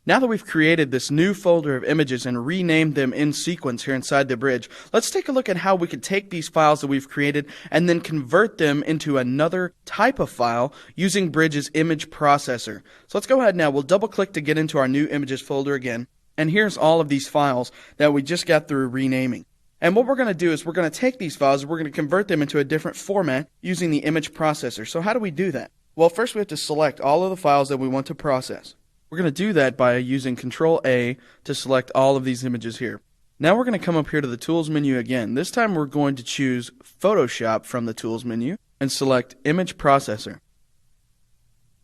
Now that we've created this new folder of images and renamed them in sequence here inside the bridge, let's take a look at how we could take these files that we've created and then convert them into another type of file using Bridge's image processor. So let's go ahead now. We'll double click to get into our new images folder again. And here's all of these files that we just got through renaming. And what we're going to do is we're going to take these files and we're going to convert them into a different format using the image processor. So how do we do that? Well, first we have to select all of the files that we want to process. We're going to do that by using Control A to select all of these images here. Now we're going to come up here to the Tools menu again. This time we're going to choose Photoshop from the Tools menu and select Image Processor.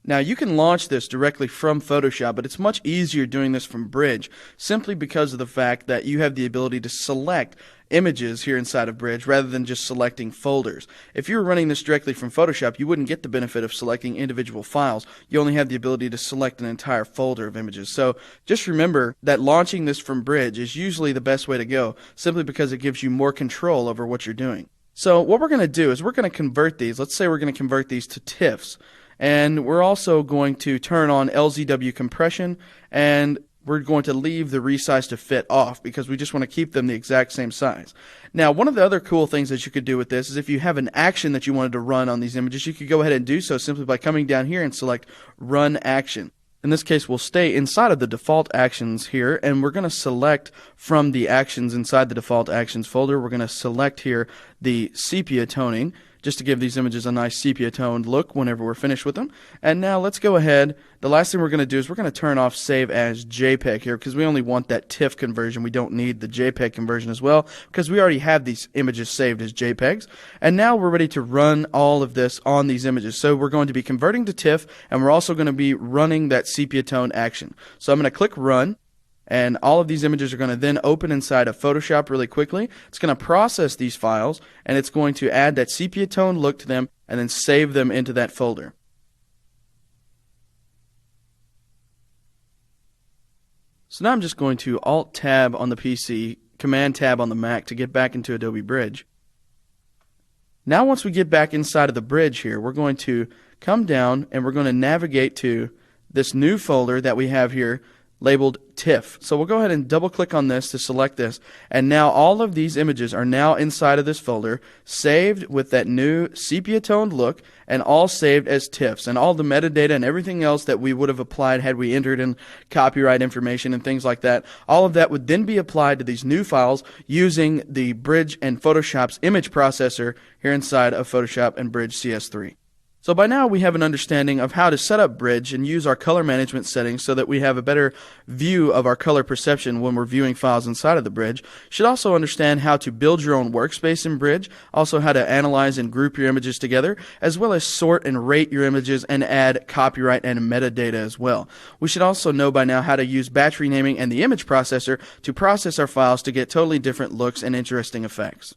Now you can launch this directly from Photoshop, but it's much easier doing this from Bridge simply because of the fact that you have the ability to select images here inside of Bridge rather than just selecting folders. If you were running this directly from Photoshop, you wouldn't get the benefit of selecting individual files. You only have the ability to select an entire folder of images. So just remember that launching this from Bridge is usually the best way to go, simply because it gives you more control over what you're doing. So what we're going to do is we're going to convert these. Let's say we're going to convert these to TIFFs. And we're also going to turn on LZW compression, and we're going to leave the resize to fit off because we just want to keep them the exact same size. Now, one of the other cool things that you could do with this is if you have an action that you wanted to run on these images, you could go ahead and do so simply by coming down here and select Run Action. In this case, we'll stay inside of the default actions here, and we're going to select from the actions inside the default actions folder. We're going to select here the sepia toning, just to give these images a nice sepia-toned look whenever we're finished with them. And now let's go ahead. The last thing we're going to do is we're going to turn off Save as JPEG here because we only want that TIFF conversion. We don't need the JPEG conversion as well because we already have these images saved as JPEGs. And now we're ready to run all of this on these images. So we're going to be converting to TIFF, and we're also going to be running that sepia-tone action. So I'm going to click Run. And all of these images are going to then open inside of Photoshop really quickly. It's going to process these files, and it's going to add that sepia tone look to them and then save them into that folder. So now I'm just going to Alt-Tab on the PC, Command-Tab on the Mac to get back into Adobe Bridge. Now once we get back inside of the Bridge here, we're going to come down and we're going to navigate to this new folder that we have here labeled TIFF. So we'll go ahead and double click on this to select this, and now all of these images are now inside of this folder, saved with that new sepia toned look, and all saved as TIFFs, and all the metadata and everything else that we would have applied had we entered in copyright information and things like that. All of that would then be applied to these new files using the Bridge and Photoshop's image processor here inside of Photoshop and Bridge CS3. So by now we have an understanding of how to set up Bridge and use our color management settings so that we have a better view of our color perception when we're viewing files inside of the Bridge. You should also understand how to build your own workspace in Bridge, also how to analyze and group your images together, as well as sort and rate your images and add copyright and metadata as well. We should also know by now how to use batch renaming and the image processor to process our files to get totally different looks and interesting effects.